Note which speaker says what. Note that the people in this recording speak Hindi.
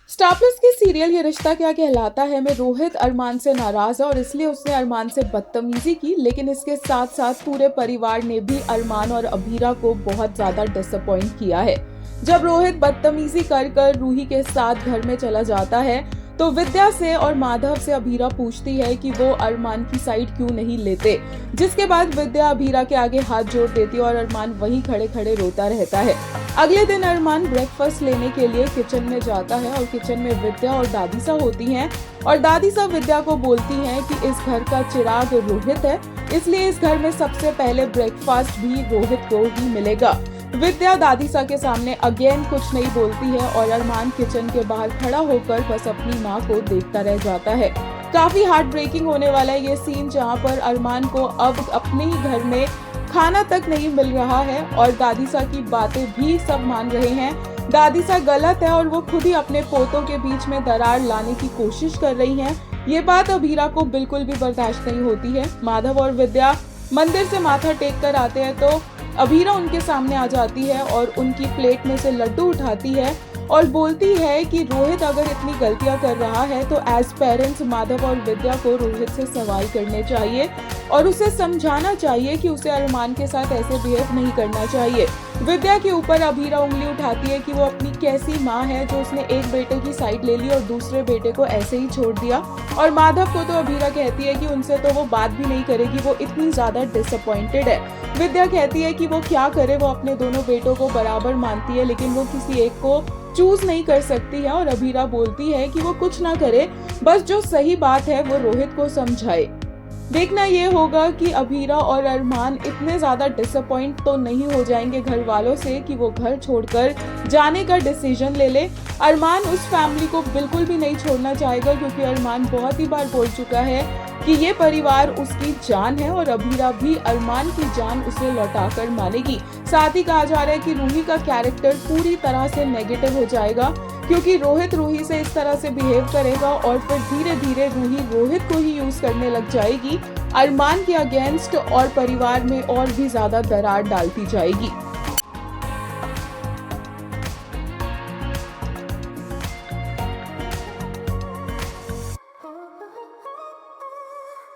Speaker 1: स्टार प्लस के सीरियल ये रिश्ता क्या कहलाता है में रोहित अरमान से नाराज है और इसलिए उसने अरमान से बदतमीजी की, लेकिन इसके साथ साथ पूरे परिवार ने भी अरमान और अभीरा को बहुत ज्यादा डिसअपॉइंट किया है। जब रोहित बदतमीजी कर कर रूही के साथ घर में चला जाता है तो विद्या से और माधव से अभीरा पूछती है कि वो अरमान की साइड क्यों नहीं लेते, जिसके बाद विद्या अभीरा के आगे हाथ जोड़ देती है और अरमान वहीं खड़े खड़े रोता रहता है। अगले दिन अरमान ब्रेकफास्ट लेने के लिए किचन में जाता है और किचन में विद्या और दादी सा होती हैं और दादी सा विद्या को बोलती हैं कि इस घर का चिराग रोहित है, इसलिए इस घर में सबसे पहले ब्रेकफास्ट भी रोहित को ही मिलेगा। विद्या दादी सा के सामने अगेन कुछ नहीं बोलती है और अरमान किचन के बाहर खड़ा होकर बस अपनी माँ को देखता रह जाता है। काफी हार्ट ब्रेकिंग होने वाला है ये सीन, जहाँ पर अरमान को अब अपने ही घर में खाना तक नहीं मिल रहा है और दादी सा की बातें भी सब मान रहे हैं। दादी सा गलत है और वो खुद ही अपने पोतों के बीच में दरार लाने की कोशिश कर रही हैं। ये बात अभीरा को बिल्कुल भी बर्दाश्त नहीं होती है। माधव और विद्या मंदिर से माथा टेक कर आते हैं तो अभीरा उनके सामने आ जाती है और उनकी प्लेट में से लड्डू उठाती है और बोलती है कि रोहित अगर इतनी गलतियां कर रहा है तो एज पेरेंट्स माधव और विद्या को रोहित से सवाल करने चाहिए और उसे समझाना चाहिए कि उसे अरमान के साथ ऐसे बिहेव नहीं करना चाहिए। विद्या के ऊपर अभीरा उंगली उठाती है कि वो अपनी कैसी माँ है जो उसने एक बेटे की साइड ले ली और दूसरे बेटे को ऐसे ही छोड़ दिया, और माधव को तो अभीरा कहती है कि उनसे तो वो बात भी नहीं करेगी, वो इतनी ज्यादा डिसअपॉइंटेड है। विद्या कहती है कि वो क्या करे, वो अपने दोनों बेटों को बराबर मानती है लेकिन वो किसी एक को चूज नहीं कर सकती है, और अभीरा बोलती है कि वो कुछ ना करे, बस जो सही बात है वो रोहित को समझाए। देखना ये होगा कि अभीरा और अरमान इतने ज्यादा डिसअपॉइंट तो नहीं हो जाएंगे घर वालों से कि वो घर छोड़कर जाने का डिसीजन ले ले। अरमान उस फैमिली को बिल्कुल भी नहीं छोड़ना चाहेगा क्योंकि अरमान बहुत ही बार बोल चुका है कि ये परिवार उसकी जान है और अभीरा भी अरमान की जान उसे लौटाकर मानेगी। साथ ही कहा जा रहा है कि रूही का कैरेक्टर पूरी तरह से नेगेटिव हो जाएगा क्योंकि रोहित रूही से इस तरह से बिहेव करेगा और फिर धीरे धीरे रूही रोहित को ही यूज करने लग जाएगी, अरमान के अगेंस्ट, और परिवार में और भी ज्यादा दरार डालती जाएगी।